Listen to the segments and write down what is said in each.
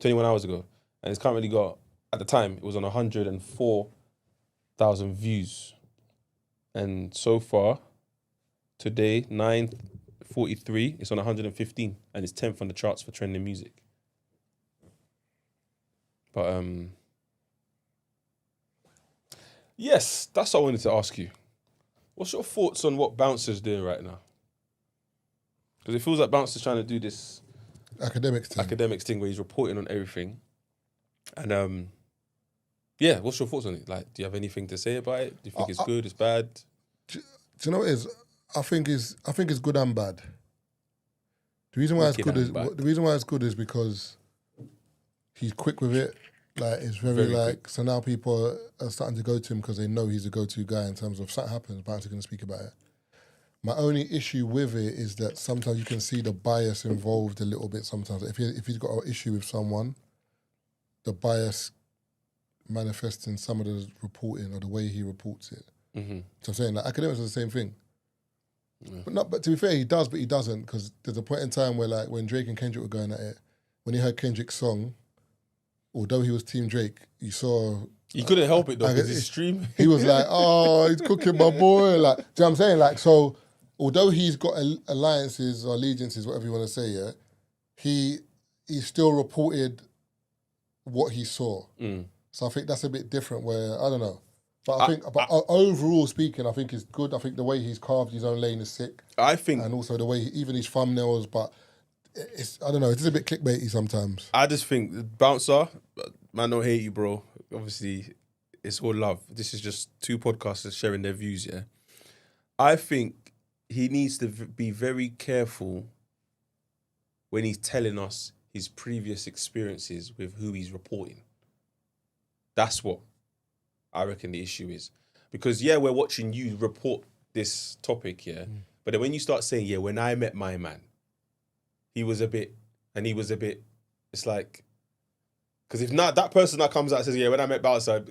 21 hours ago. And it's currently got, at the time, it was on 104,000 views. And so far, today, 9:43, it's on 115. And it's 10th on the charts for trending music. But, yes, that's what I wanted to ask you. What's your thoughts on what Bouncer's doing right now? Because it feels like Bouncer's trying to do this academics thing where he's reporting on everything. And yeah, what's your thoughts on it? Like, do you have anything to say about it? Do you think it's good, it's bad? Do you know what it is? I think it's good and bad. The reason why it's good is because he's quick with it. Like, it's very like, so now people are starting to go to him because they know he's a go-to guy in terms of something happens, Bouncer going to speak about it. My only issue with it is that sometimes you can see the bias involved a little bit sometimes. If he's got an issue with someone, the bias manifests in some of the reporting or the way he reports it. Mm-hmm. So I'm saying, like, academics are the same thing. Yeah. But to be fair, he does, but he doesn't, because there's a point in time where, like, when Drake and Kendrick were going at it, when he heard Kendrick's song, although he was Team Drake, you saw... He couldn't help it, though, because his stream... He was like, oh, he's cooking my boy. Like, do you know what I'm saying? Like, so, although he's got alliances or allegiances, whatever you want to say, yeah, he still reported what he saw. Mm. So I think that's a bit different where, I don't know. But overall speaking, I think it's good. I think the way he's carved his own lane is sick. I think... And also the way, even his thumbnails, but... I don't know, it's just a bit clickbaity sometimes. I just think, Bouncer, man, don't hate you, bro. Obviously, it's all love. This is just two podcasters sharing their views, yeah? I think he needs to be very careful when he's telling us his previous experiences with who he's reporting. That's what I reckon the issue is. Because, yeah, we're watching you report this topic, yeah? But then when you start saying, yeah, when I met my man, he was a bit, it's like, because if not, that person that comes out and says, yeah, when I met Bouncer,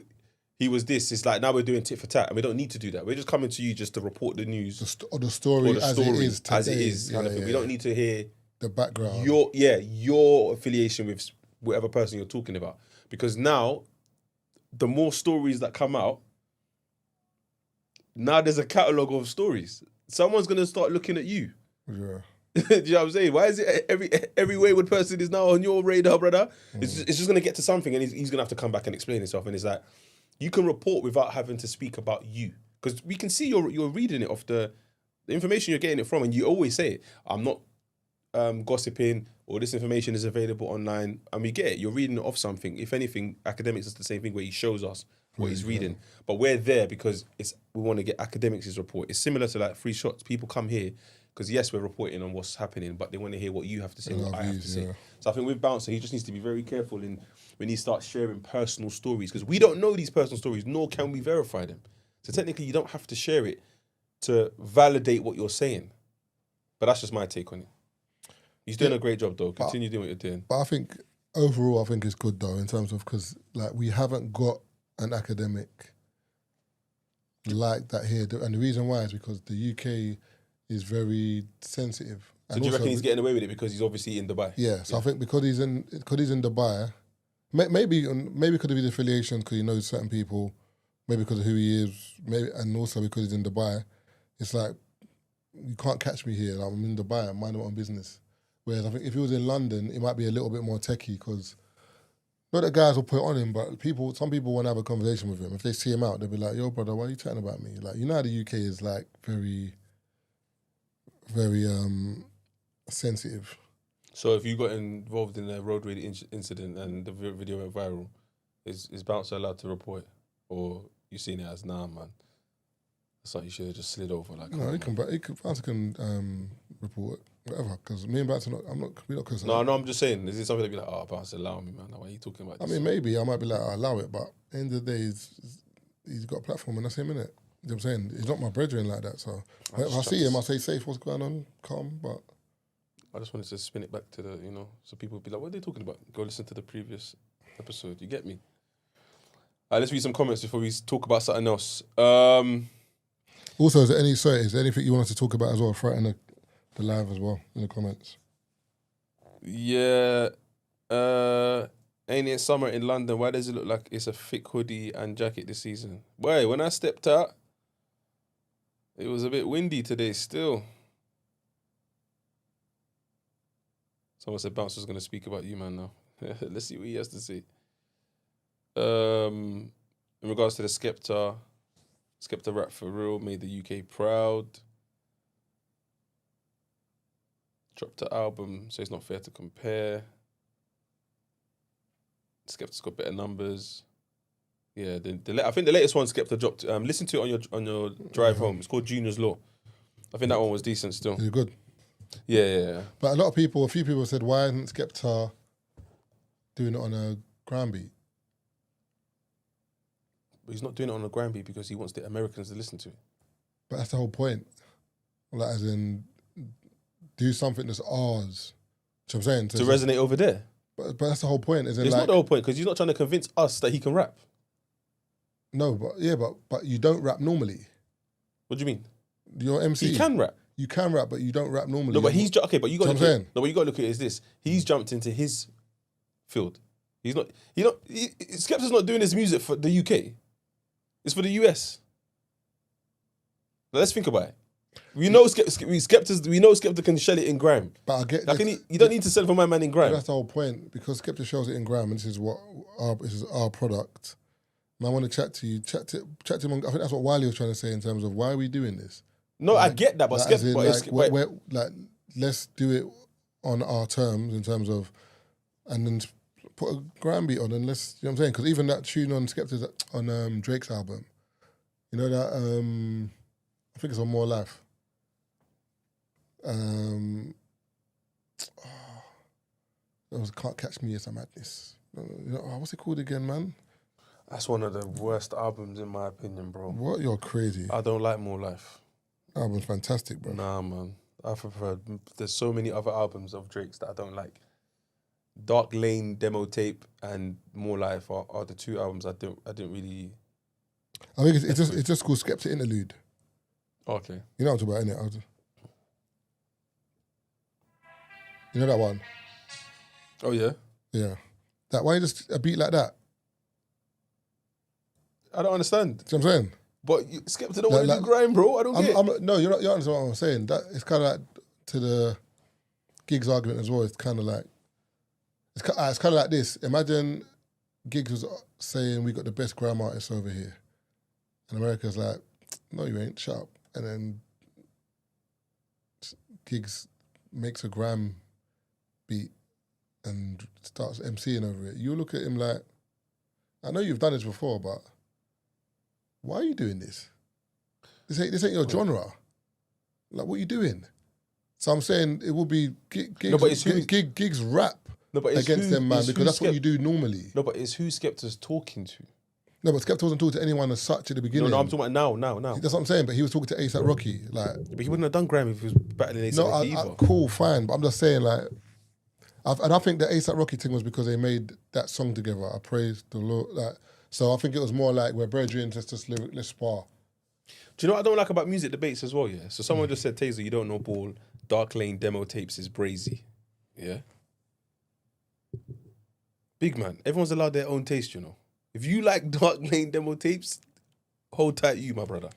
he was this, it's like, now we're doing tit for tat, and we don't need to do that. We're just coming to you just to report the news. The story as it is today. As it is. Kind of thing. We don't need to hear... the background. Your affiliation with whatever person you're talking about. Because now, the more stories that come out, now there's a catalogue of stories. Someone's going to start looking at you. Yeah. Do you know what I'm saying? Why is it every wayward person is now on your radar, brother? It's just going to get to something, and he's going to have to come back and explain himself. And it's like, you can report without having to speak about you. Because we can see you're reading it off the information you're getting it from, and you always say it. I'm not gossiping, or this information is available online, and we get it. You're reading it off something. If anything, academics is the same thing where he shows us what he's reading. But we're there because we want to get academics' report. It's similar to like Free Shots. People come here because, yes, we're reporting on what's happening, but they want to hear what you have to say, what I have to say. So I think with Bouncer, he just needs to be very careful when he starts sharing personal stories, because we don't know these personal stories, nor can we verify them. So technically, you don't have to share it to validate what you're saying. But that's just my take on it. He's doing a great job, though. Continue doing what you're doing. But I think, overall, I think it's good, though, in terms of, because like, we haven't got an academic like that here. And the reason why is because the UK is very sensitive. So do you reckon he's getting away with it because he's obviously in Dubai? Yeah, so I think because he's in Dubai, maybe because of his affiliation, because he knows certain people, maybe because of who he is, and also because he's in Dubai, it's like, you can't catch me here. Like, I'm in Dubai, I'm minding my own business. Whereas I think if he was in London, it might be a little bit more techie, because not that guys will put it on him, but some people want to have a conversation with him. If they see him out, they'll be like, yo, brother, why are you chatting about me? Like, you know how the UK is like very, very sensitive. So if you got involved in a road rage incident and the video went viral, is Bouncer allowed to report it? Or you seen it as, nah, man, that's like you should have just slid over? Like, no, Bouncer can report it. Whatever, because me and Bouncer, we're not close. No, I'm just saying, is it something that be like, oh, Bouncer, allow me, man? Like, why are you talking about this? I mean, maybe I might be like, I allow it, but at the end of the day, he's got a platform, and that's him, innit? You know what I'm saying? He's not my brethren like that, so if I see him, I say, safe, what's going on, calm, but... I just wanted to spin it back to the, so people would be like, what are they talking about? Go listen to the previous episode, you get me? All right, let's read some comments before we talk about something else. Also, is there anything you want us to talk about as well? Throw it in the live as well, in the comments. Yeah. Ain't it summer in London? Why does it look like it's a thick hoodie and jacket this season? Boy, when I stepped out, it was a bit windy today still. Someone said Bounce was going to speak about you, man, now. Let's see what he has to say. In regards to the Skepta rap for real, made the UK proud. Dropped the album, so it's not fair to compare. Skepta's got better numbers. Yeah, I think the latest one Skepta dropped. Listen to it on your drive home. It's called Junior's Law. I think that one was decent still. Is it good? Yeah. But a few people said, why isn't Skepta doing it on a ground beat? But he's not doing it on a ground beat because he wants the Americans to listen to it. But that's the whole point. Like, as in, do something that's ours. Do you know what I'm saying? To resonate over there. But that's the whole point. It's not the whole point because he's not trying to convince us that he can rap. No, but you don't rap normally. What do you mean? You're MC. He can rap. You can rap, but you don't rap normally. No, but he's okay. But you got to look. No, but you got to look at it as this. He's jumped into his field. He's not. Skepta's not doing his music for the UK. It's for the US. Now, let's think about it. We know Skepta can shell it in grime. But I get you don't need to sell it for my man in grime. That's the whole point, because Skepta shells it in grime, and this is our product. And I want to chat to you. Chat to him. I think that's what Wiley was trying to say in terms of why are we doing this. No, I get that, but let's do it on our terms in terms of, and then put a grime beat on, and let's, you know what I'm saying? Because even that tune on Skepta's on Drake's album, you know that I think it's on More Life. Can't Catch Me, It's a Madness. What's it called again, man? That's one of the worst albums in my opinion, bro. What? You're crazy. I don't like More Life. That album's fantastic, bro. Nah, man. I prefer. There's so many other albums of Drake's that I don't like. Dark Lane demo tape and More Life are the two albums I didn't really. I think it's just called Skepta Interlude. Okay. You know what I'm talking about, innit? You know that one? Oh yeah. Yeah. Why just a beat like that? I don't understand. See what I'm saying? But Skepta don't want to do grime, bro. I don't get it. No, you understand what I'm saying. That it's kind of like to the Giggs argument as well. It's kind of like it's kind of like this. Imagine Giggs was saying we got the best grime artists over here, and America's like, no, you ain't. Shut up. And then Giggs makes a grime beat and starts MCing over it. You look at him like, I know you've done this before, but why are you doing this? This ain't your genre. Like, what are you doing? So I'm saying it will be Giggs rap against them, man, because that's what you do normally. No, but it's who Skepta's talking to. No, but Skepta wasn't talking to anyone as such at the beginning. No, I'm talking about now. That's what I'm saying, but he was talking to A$AP Rocky. Like, but he wouldn't have done grime if he was battling A$AP Rocky either. Cool, fine, but I'm just saying, like, I think the A$AP Rocky thing was because they made that song together. I praise the Lord. Like, so I think it was more like we're brethren, let's spar. Do you know what I don't like about music debates as well? Yeah. So someone just said, Taser, you don't know ball. Dark Lane demo tapes is brazy. Yeah. Big man, everyone's allowed their own taste, you know. If you like Dark Lane demo tapes, hold tight, you, my brother.